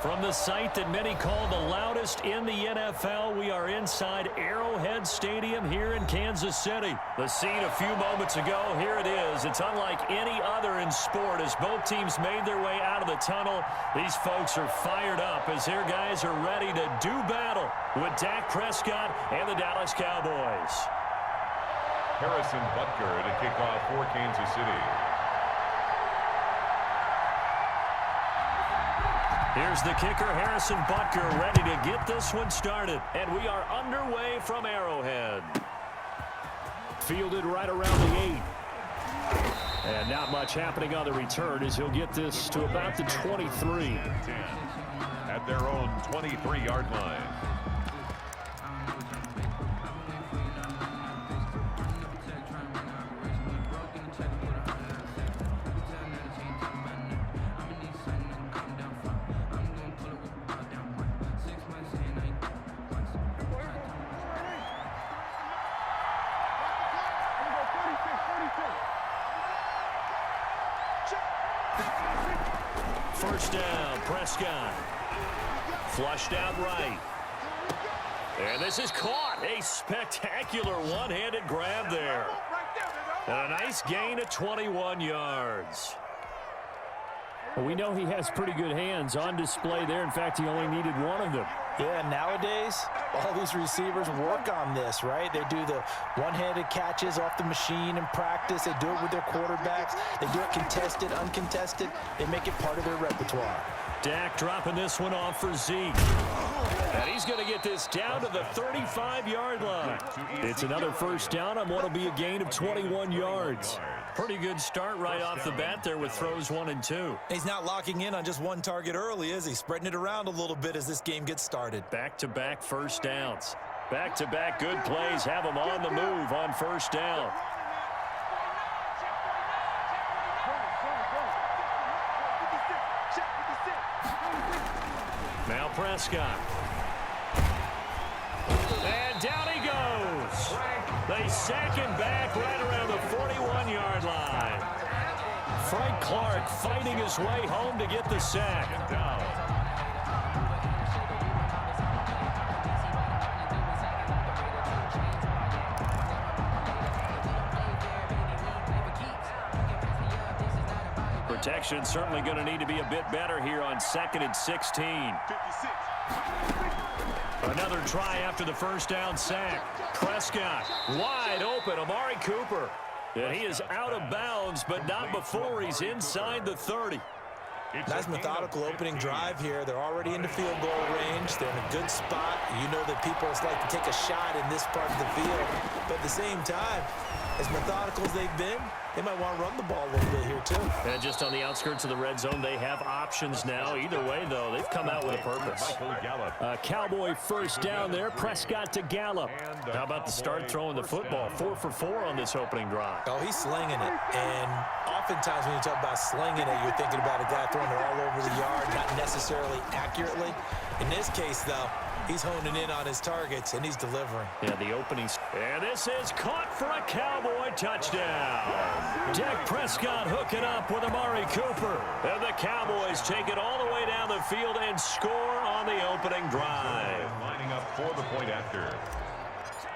From the site that many call the loudest in the NFL, we are inside Arrowhead Stadium here in Kansas City. The scene a few moments ago, here it is. It's unlike any other in sport as both teams made their way out of the tunnel. These folks are fired up as their guys are ready to do battle with Dak Prescott and the Dallas Cowboys. Harrison Butker to kick off for Kansas City. Here's the kicker, Harrison Butker, ready to get this one started. And we are underway from Arrowhead. Fielded right around the 8. And not much happening on the return as he'll get this to about the 23. At their own 23-yard line. First down, Prescott. Flushed out right. And this is caught. A spectacular one-handed grab there. And a nice gain of 21 yards. Well, we know he has pretty good hands on display there. In fact, he only needed one of them. Yeah, nowadays, all these receivers work on this, right? They do the one-handed catches off the machine in practice. They do it with their quarterbacks. They do it contested, uncontested. They make it part of their repertoire. Dak dropping this one off for Zeke. And he's going to get this down to the 35-yard line. It's another first down on what will be a gain of 21 yards. Pretty good start right off the bat there with throws 1 and 2. He's not locking in on just one target early, is he? Spreading it around a little bit as this game gets started. Back-to-back first downs. Back-to-back good plays have him on the move on first down. Now Prescott. And down he goes. They sack him back right around the 41-yard line. Frank Clark fighting his way home to get the sack. Protection certainly going to need to be a bit better here on 2nd and 16. Another try after the first down sack. Prescott wide open. Amari Cooper. And he is out of bounds, but not before he's inside the 30. Nice methodical opening drive here. They're already in the field goal range. They're in a good spot. You know that people like to take a shot in this part of the field. But at the same time, as methodical as they've been, they might want to run the ball a little bit here, too. And just on the outskirts of the red zone, they have options now. Either way, though, they've come out with a purpose. Cowboy first down there. Prescott to Gallup. How about the start throwing the football? 4 for 4 on this opening drive. Oh, he's slinging it. And oftentimes when you talk about slinging it, you're thinking about a guy throwing it all over the yard, not necessarily accurately. In this case, though, he's honing in on his targets, and he's delivering. Yeah, the openings. And this is caught for a Cowboy touchdown. Dak Prescott hooking up with Amari Cooper. And the Cowboys take it all the way down the field and score on the opening drive. Lining up for the point after.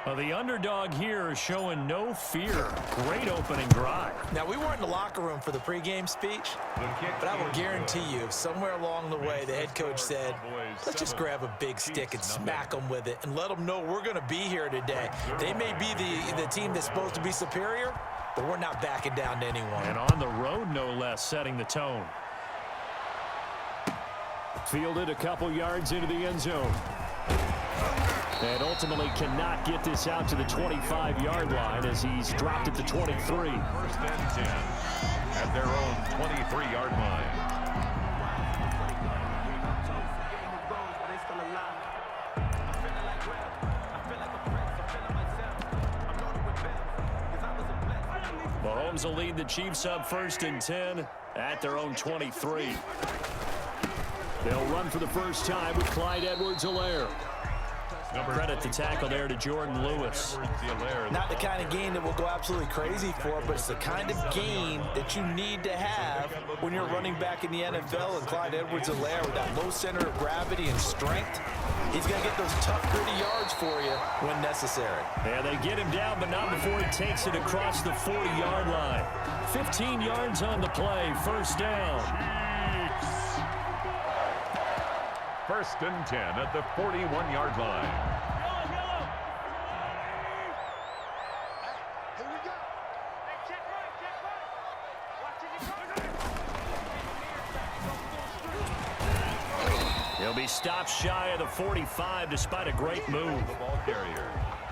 Well, the underdog here is showing no fear. Great opening drive. Now, we weren't in the locker room for the pregame speech, but I will guarantee you, somewhere along the way, the head coach said, let's just grab a big stick and smack them with it and let them know we're going to be here today. They may be the team that's supposed to be superior, but we're not backing down to anyone. And on the road, no less, setting the tone. Fielded a couple yards into the end zone. And ultimately cannot get this out to the 25-yard line as he's dropped at the 23. First and 10 at their own 23-yard line. Mahomes will lead the Chiefs up 1st and 10 at their own 23. They'll run for the first time with Clyde Edwards-Helaire. Credit the tackle there to Jordan Lewis. Not the kind of game that we'll go absolutely crazy for, but it's the kind of game that you need to have when you're running back in the NFL. And Clyde Edwards-Helaire, with that low center of gravity and strength, he's going to get those tough, gritty yards for you when necessary. Yeah, they get him down, but not before he takes it across the 40-yard line. 15 yards on the play, first down. First and 10 at the 41-yard line. He'll be stopped shy of the 45 despite a great move.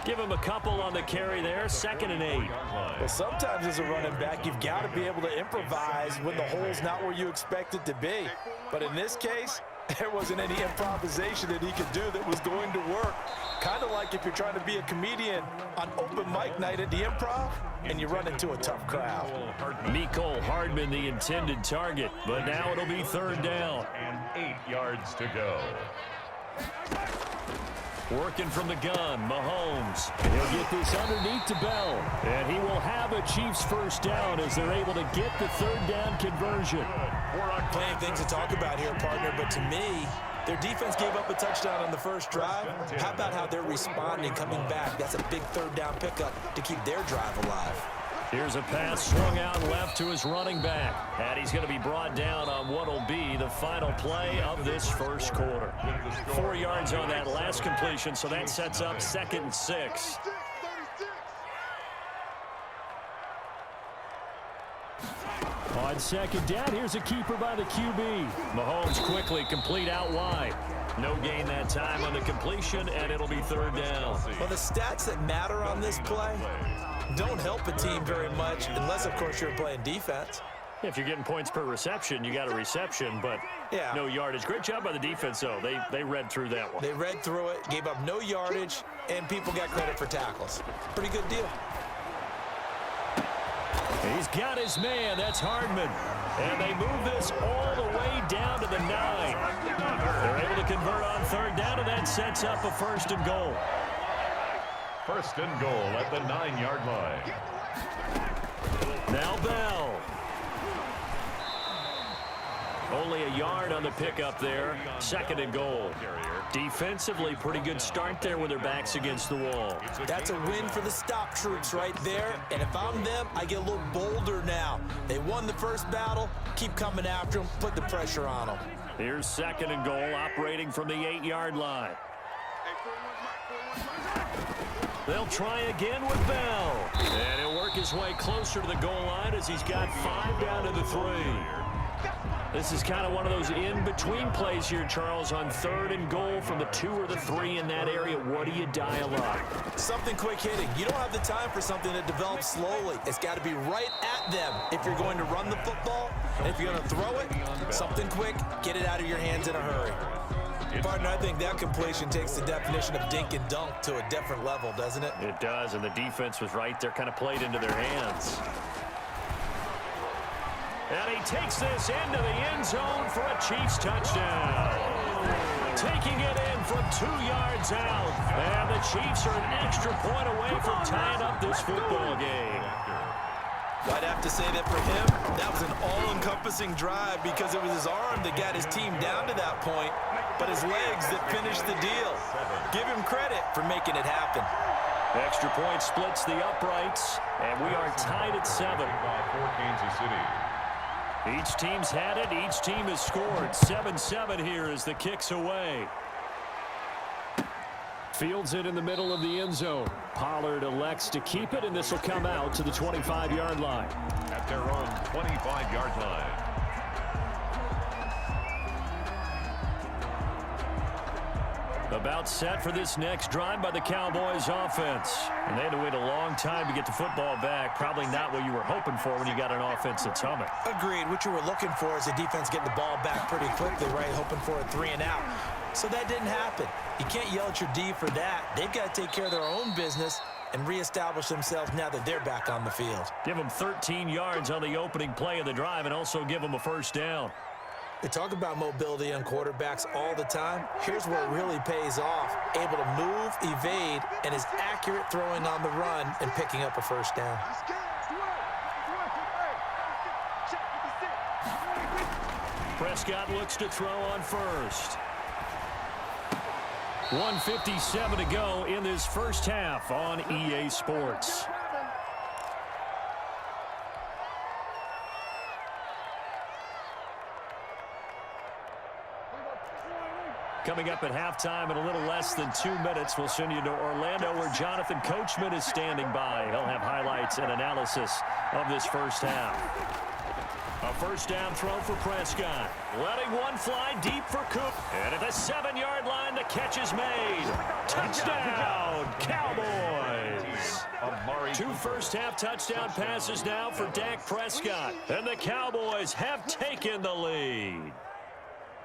Give him a couple on the carry there, 2nd and 8. Well, sometimes as a running back, you've got to be able to improvise when the hole's not where you expect it to be. But in this case, there wasn't any improvisation that he could do that was going to work. Kind of like if you're trying to be a comedian on open mic night at the Improv and you run into a tough crowd. Mecole Hardman, the intended target, but now it'll be 3rd down. And 8 yards to go. Working from the gun, Mahomes. He'll get this underneath to Bell. And he will have a Chiefs first down as they're able to get the 3rd down conversion. Plenty of things to talk about here, partner, but to me, their defense gave up a touchdown on the first drive. How about how they're responding, coming back? That's a big 3rd down pickup to keep their drive alive. Here's a pass swung out left to his running back. And he's going to be brought down on what will be the final play of this first quarter. 4 yards on that last completion, so that sets up 2nd and 6. On 2nd down, here's a keeper by the QB. Mahomes quickly complete out wide. No gain that time on the completion, and it'll be 3rd down. Well, the stats that matter on this play don't help a team very much unless, of course, you're playing defense. If you're getting points per reception, you got a reception, but no yardage. Great job by the defense, though. They read through that one. They read through it, gave up no yardage, and people got credit for tackles. Pretty good deal. He's got his man. That's Hardman. And they move this all the way down to the 9. They're able to convert on 3rd down, and that sets up a 1st and goal. 1st and goal at the 9-yard line. Now Bell. Only a yard on the pickup there. 2nd and goal. Defensively, pretty good start there with their backs against the wall. That's a win for the stop troops right there. And if I'm them, I get a little bolder now. They won the first battle. Keep coming after them. Put the pressure on them. Here's 2nd and goal, operating from the 8-yard line. They'll try again with Bell. And he'll work his way closer to the goal line as he's got 5 down to the 3. This is kind of one of those in-between plays here, Charles, on 3rd and goal from the 2 or the 3 in that area. What do you dial up? Something quick hitting. You don't have the time for something that develops slowly. It's got to be right at them if you're going to run the football. And if you're going to throw it, something quick, get it out of your hands in a hurry. Partner, I think that completion takes the definition of dink and dunk to a different level, doesn't it? It does, and the defense was right there, kind of played into their hands. And he takes this into the end zone for a Chiefs touchdown. Taking it in from 2 yards out. And the Chiefs are an extra point away from tying up this football game. I'd have to say that for him, that was an all-encompassing drive because it was his arm that got his team down to that point, but his legs that finished the deal. Give him credit for making it happen. Extra point splits the uprights, and we are tied at 7. For Kansas City. Each team's had it. Each team has scored. 7-7 here as the kick's away. Fields it in the middle of the end zone. Pollard elects to keep it, and this will come out to the 25-yard line. At their own 25-yard line. About set for this next drive by the Cowboys offense. And they had to wait a long time to get the football back. Probably not what you were hoping for when you got an offense that's humming. Agreed. What you were looking for is the defense getting the ball back pretty quickly, right? Hoping for a 3 and out. So that didn't happen. You can't yell at your D for that. They've got to take care of their own business and reestablish themselves now that they're back on the field. Give them 13 yards on the opening play of the drive and also give them a first down. They talk about mobility on quarterbacks all the time. Here's where it really pays off. Able to move, evade, and is accurate throwing on the run and picking up a first down. Prescott looks to throw on first. 1:57 to go in this first half on EA Sports. Coming up at halftime in a little less than 2 minutes, we'll send you to Orlando where Jonathan Coachman is standing by. He'll have highlights and analysis of this first half. A first down throw for Prescott. Letting one fly deep for Coop. And at the 7-yard line, the catch is made. Touchdown, Cowboys. 2 first-half touchdown passes now for Dak Prescott. And the Cowboys have taken the lead.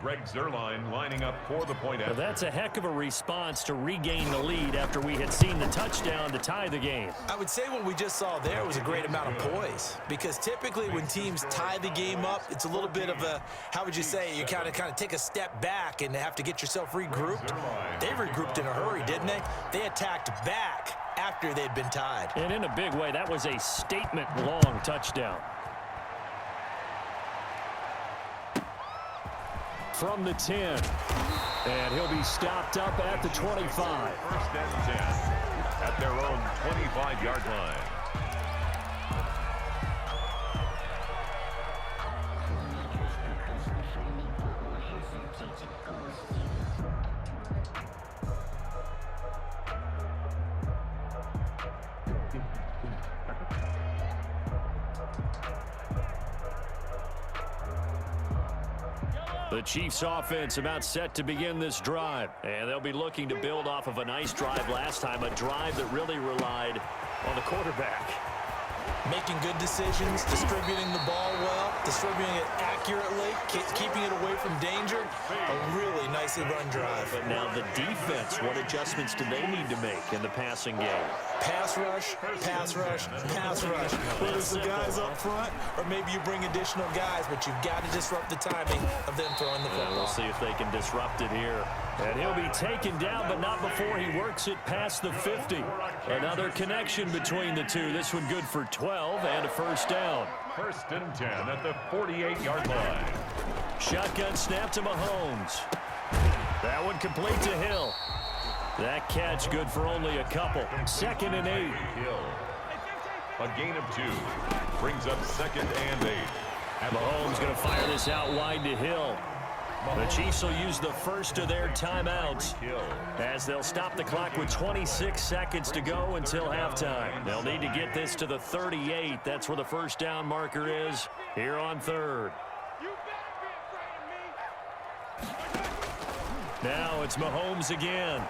Greg Zuerlein lining up for the point after. That's a heck of a response to regain the lead after we had seen the touchdown to tie the game. I would say what we just saw there was a great amount of poise, because typically when teams tie the game up, it's a little bit of a, how would you say, you kind of take a step back and have to get yourself regrouped. They regrouped in a hurry, didn't they? They attacked back after they'd been tied. And in a big way, that was a statement-long touchdown. From the 10, and he'll be stopped up at the 25. First and 10 at their own 25-yard line. The Chiefs offense about set to begin this drive, and they'll be looking to build off of a nice drive last time, a drive that really relied on the quarterback. Making good decisions, distributing the ball well, distributing it accurately, keeping it away from danger. A really nicely run drive. But now the defense, what adjustments do they need to make in the passing game? Pass rush, pass rush, pass rush. Whether it's the guys up front or maybe you bring additional guys, but you've got to disrupt the timing of them throwing the football. We'll see if they can disrupt it here. And he'll be taken down, but not before he works it past the 50. Another connection between the two. This one good for 12 and a first down. First and 10 at the 48-yard line. Shotgun snap to Mahomes. That one complete to Hill. That catch good for only a couple. Second and 8. Hill. A gain of 2. Brings up second and 8. Mahomes going to fire this out wide to Hill. The Chiefs will use the first of their timeouts as they'll stop the clock with 26 seconds to go until halftime. They'll need to get this to the 38. That's where the first down marker is here on third. Now it's Mahomes again.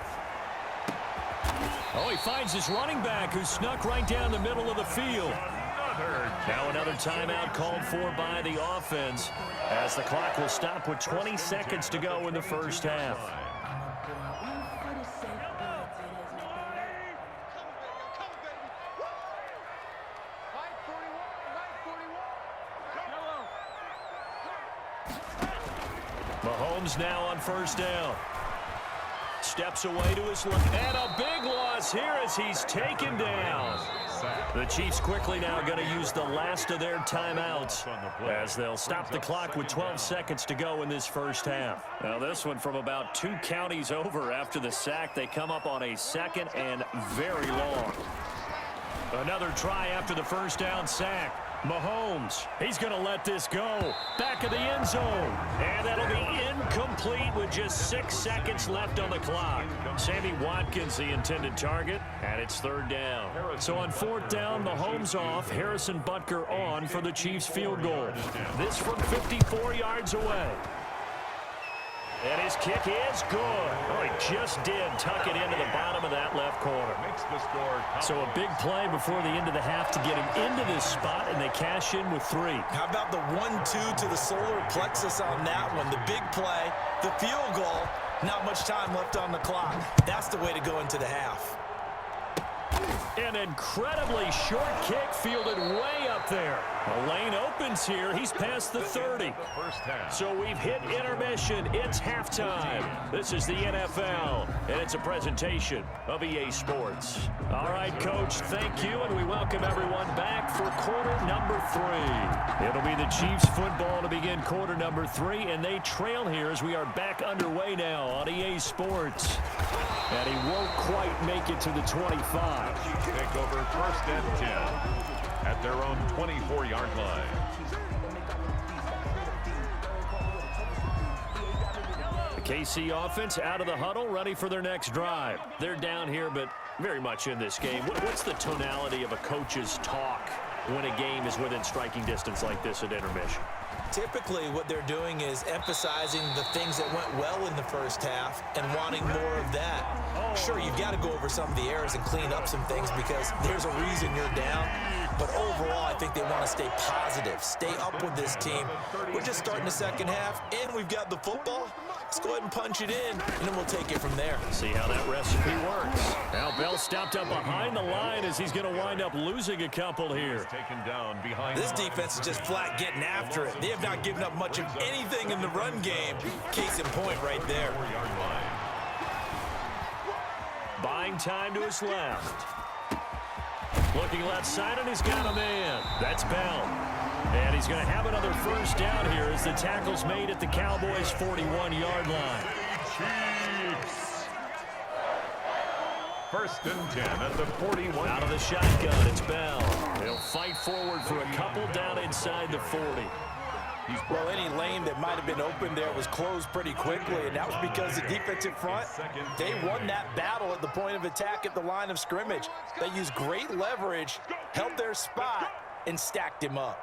Oh, he finds his running back who snuck right down the middle of the field. Now another timeout called for by the offense as the clock will stop with 20 seconds to go in the first half. Mahomes now on first down. Steps away to his left. And a big loss here as he's taken down. The Chiefs quickly now going to use the last of their timeouts as they'll stop the clock with 12 seconds to go in this first half. Now this one from about 2 counties over after the sack. They come up on a second and very long. Another try after the first down sack. Mahomes, he's going to let this go. Back of the end zone. And that'll be incomplete with just 6 seconds left on the clock. Sammy Watkins, the intended target, and it's third down. So on fourth down, Mahomes off, Harrison Butker on for the Chiefs field goal. This from 54 yards away. And his kick is good. Oh, he just did tuck it into the bottom of that left corner. So a big play before the end of the half to get him into this spot, and they cash in with 3. How about the 1-2 to the solar plexus on that one? The big play, the field goal, not much time left on the clock. That's the way to go into the half. An incredibly short kick fielded way up there. The lane opens here. He's past the 30. So we've hit intermission. It's halftime. This is the NFL, and it's a presentation of EA Sports. All right, Coach, thank you, and we welcome everyone back for quarter number 3. It'll be the Chiefs football to begin quarter number 3, and they trail here as we are back underway now on EA Sports. And he won't quite make it to the 25. Take over 1st and 10 at their own 24-yard line. The KC offense out of the huddle, ready for their next drive. They're down here, but very much in this game. What's the tonality of a coach's talk when a game is within striking distance like this at intermission? Typically, what they're doing is emphasizing the things that went well in the first half and wanting more of that. Sure, you've got to go over some of the errors and clean up some things because there's a reason you're down. But overall, I think they want to stay positive, stay up with this team. We're just starting the second half, and we've got the football. Let's go ahead and punch it in, and then we'll take it from there. See how that recipe works. Now Bell stopped up behind the line as he's going to wind up losing a couple here. Taken down behind. This defense is just flat getting after it. They have not given up much of anything in the run game. Case in point right there. Buying time to his left. Looking left side, and he's got a man. That's Bell. And he's going to have another first down here as the tackle's made at the Cowboys' 41-yard line. Chiefs. 1st and 10 at the 41. Out of the shotgun, it's Bell. He'll fight forward for a couple down inside the 40. Well, any lane that might have been open there was closed pretty quickly, and that was because the defensive front, they won that battle at the point of attack at the line of scrimmage. They used great leverage, held their spot, and stacked him up.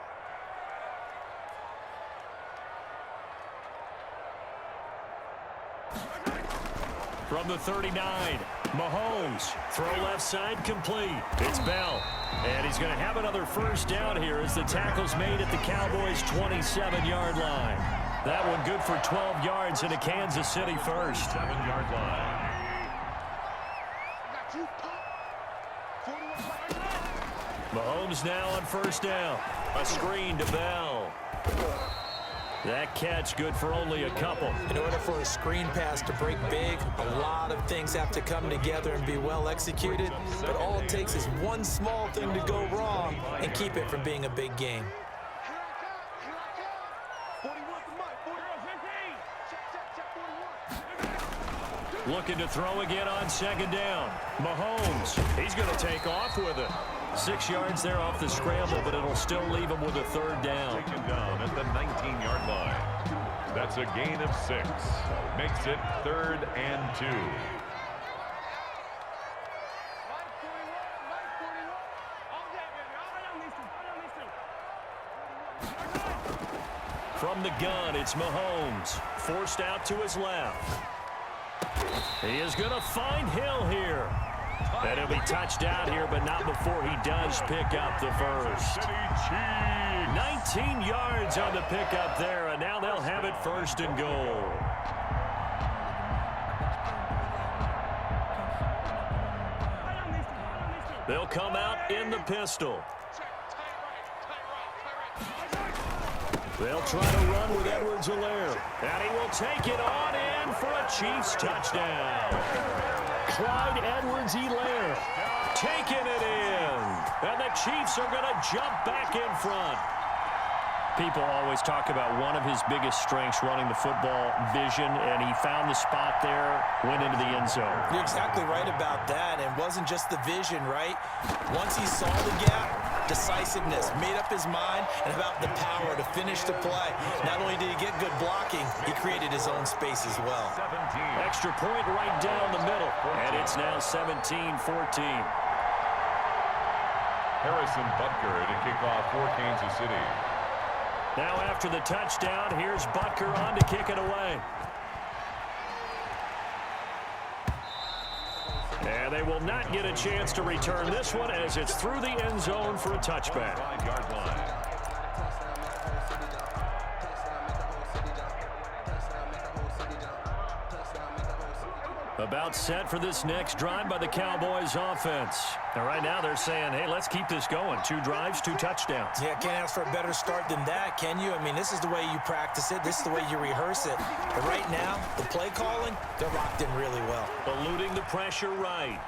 From the 39, Mahomes. Throw left side complete. It's Bell. And he's going to have another first down here as the tackle's made at the Cowboys' 27-yard line. That one good for 12 yards and a Kansas City first. 7-yard line. Mahomes now on first down. A screen to Bell. That catch good for only a couple. In order for a screen pass to break big, a lot of things have to come together and be well executed. But all it takes is one small thing to go wrong and keep it from being a big game. Looking to throw again on second down. Mahomes, he's going to take off with it. 6 yards there off the scramble, but it'll still leave him with a third down. Taken down at the 19-yard line. That's a gain of 6. Makes it 3rd and 2. From the gun, it's Mahomes. Forced out to his left. He is going to find Hill here. And he'll be touched out here, but not before he does pick up the first. 19 yards on the pickup there, and now they'll have it 1st and goal. They'll come out in the pistol. They'll try to run with Edwards-Helaire. And he will take it on in for a Chiefs touchdown. Clyde Edwards-Helaire taking it in. And the Chiefs are going to jump back in front. People always talk about one of his biggest strengths running the football, vision, and he found the spot there, went into the end zone. You're exactly right about that, and it wasn't just the vision, right? Once he saw the gap, decisiveness, made up his mind, and about the power to finish the play. Not only did he get good blocking, he created his own space as well. 17. Extra point right down the middle, and it's now 17-14. Harrison Butker to kick off for Kansas City. Now after the touchdown, here's Butker on to kick it away. And they will not get a chance to return this one as it's through the end zone for a touchback. 5-yard line. About set for this next drive by the Cowboys offense. And right now they're saying, hey, let's keep this going. 2 drives, 2 touchdowns. Yeah, can't ask for a better start than that, can you? I mean, this is the way you practice it. This is the way you rehearse it. But right now, the play calling, they're locked in really well. Eluding the pressure right.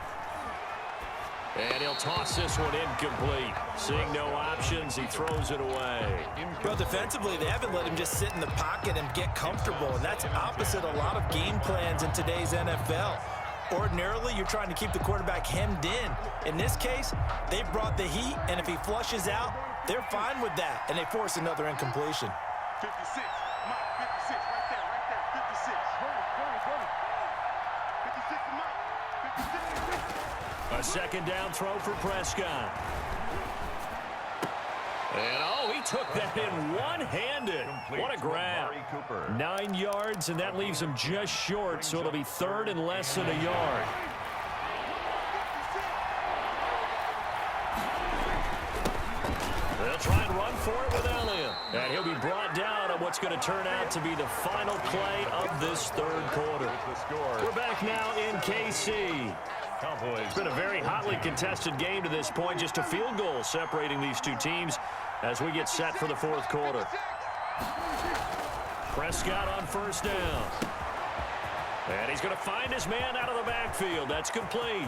And he'll toss this one incomplete. Seeing no options, he throws it away. Well, defensively, they haven't let him just sit in the pocket and get comfortable, and that's opposite a lot of game plans in today's NFL. Ordinarily, you're trying to keep the quarterback hemmed in. In this case, they brought the heat, and if he flushes out, they're fine with that, and they force another incompletion. 56, Mike, 56, right there, 56. 56, Mike, 56. A second down throw for Prescott. And, oh, he took that in one-handed. What a grab. 9 yards, and that leaves him just short, so it'll be 3rd and less than a yard. They'll try and run for it with Elliott. And he'll be brought down on what's going to turn out to be the final play of this 3rd quarter. We're back now in KC. It's been a very hotly contested game to this point. Just a field goal separating these two teams as we get set for the 4th quarter. Prescott on 1st down. And he's going to find his man out of the backfield. That's complete.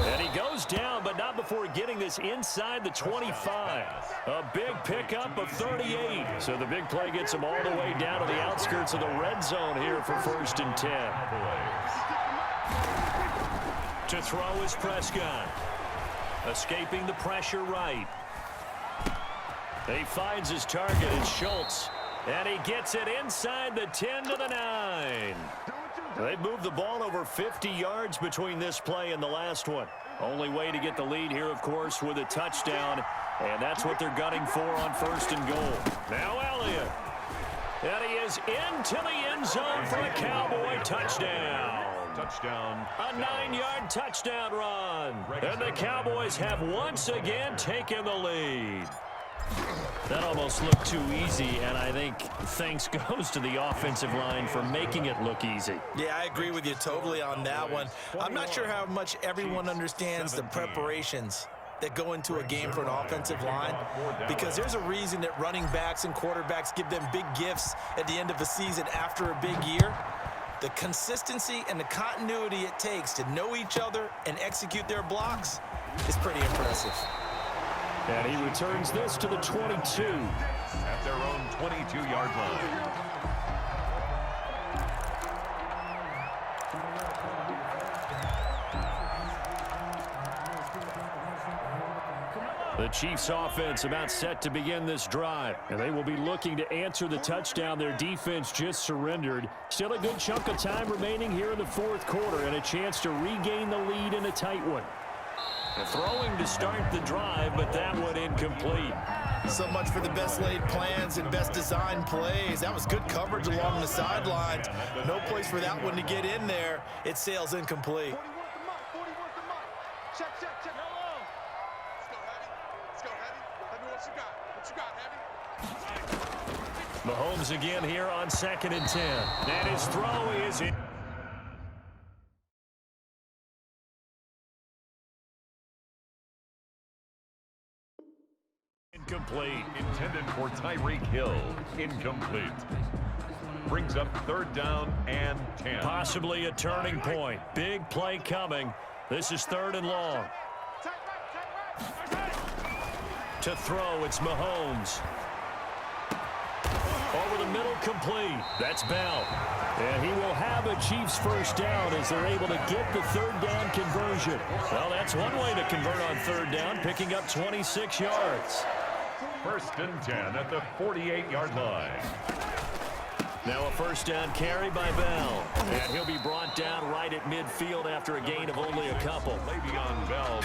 And he goes down, but not before getting this inside the 25. A big pickup of 38. So the big play gets him all the way down to the outskirts of the red zone here for 1st and 10. To throw is Prescott. Escaping the pressure right. He finds his target, it's Schultz. And he gets it inside the 10 to the 9. They've moved the ball over 50 yards between this play and the last one. Only way to get the lead here, of course, with a touchdown. And that's what they're gunning for on 1st and goal. Now Elliott. And he is into the end zone for a Cowboy touchdown. Touchdown. A 9-yard touchdown run. And the Cowboys have once again taken the lead. That almost looked too easy, and I think thanks goes to the offensive line for making it look easy. Yeah, I agree with you totally on that one. I'm not sure how much everyone understands the preparations that go into a game for an offensive line, because there's a reason that running backs and quarterbacks give them big gifts at the end of a season after a big year. The consistency and the continuity it takes to know each other and execute their blocks is pretty impressive. And he returns this to the 22. At their own 22-yard line. The Chiefs offense about set to begin this drive. And they will be looking to answer the touchdown their defense just surrendered. Still a good chunk of time remaining here in the 4th quarter and a chance to regain the lead in a tight one. Throwing to start the drive, but that one incomplete. So much for the best laid plans and best designed plays. That was good coverage along the sidelines. No place for that one to get in there. It sails incomplete. 41 to Mike. Check. Hello. Let's go, Heavy. Let me what you got. Mahomes again here on 2nd and 10. And his throw is in. Incomplete. Intended for Tyreek Hill. Incomplete. Brings up 3rd down and 10. Possibly a turning point. Big play coming. This is 3rd and long. To throw, it's Mahomes. Over the middle, complete. That's Bell. And he will have a Chiefs 1st down as they're able to get the 3rd down conversion. Well, that's one way to convert on 3rd down, picking up 26 yards. 1st and 10 at the 48-yard line. Now a 1st down carry by Bell. And he'll be brought down right at midfield after a gain of only a couple. Le'Veon Bell.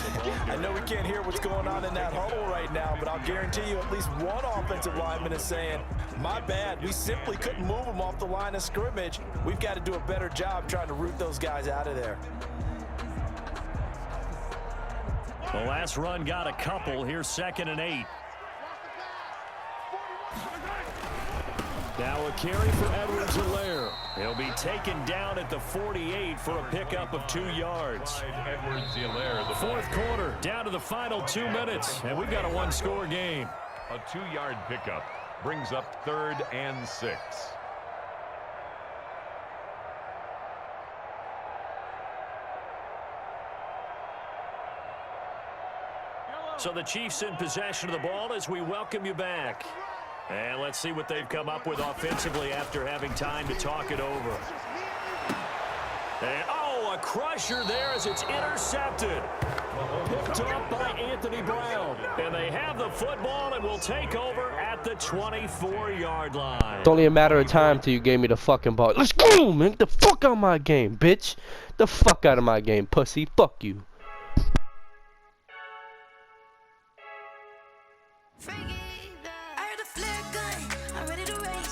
I know we can't hear what's going on in that huddle right now, but I'll guarantee you at least one offensive lineman is saying, my bad, we simply couldn't move them off the line of scrimmage. We've got to do a better job trying to root those guys out of there. The last run got a couple. Here's 2nd and 8. Now a carry for Edwards-Helaire. He'll be taken down at the 48 for a pickup of 2 yards. Fourth quarter, down to the final 2 minutes, and we've got a one-score game. A 2-yard pickup brings up 3rd and 6. So the Chiefs in possession of the ball as we welcome you back. And let's see what they've come up with offensively after having time to talk it over. And, oh, a crusher there as it's intercepted. Picked up by Anthony Brown. And they have the football and will take over at the 24-yard line. It's only a matter of time till you gave me the fucking ball. Let's go, man. Get the fuck out of my game, bitch. The fuck out of my game, pussy. Fuck you. Fake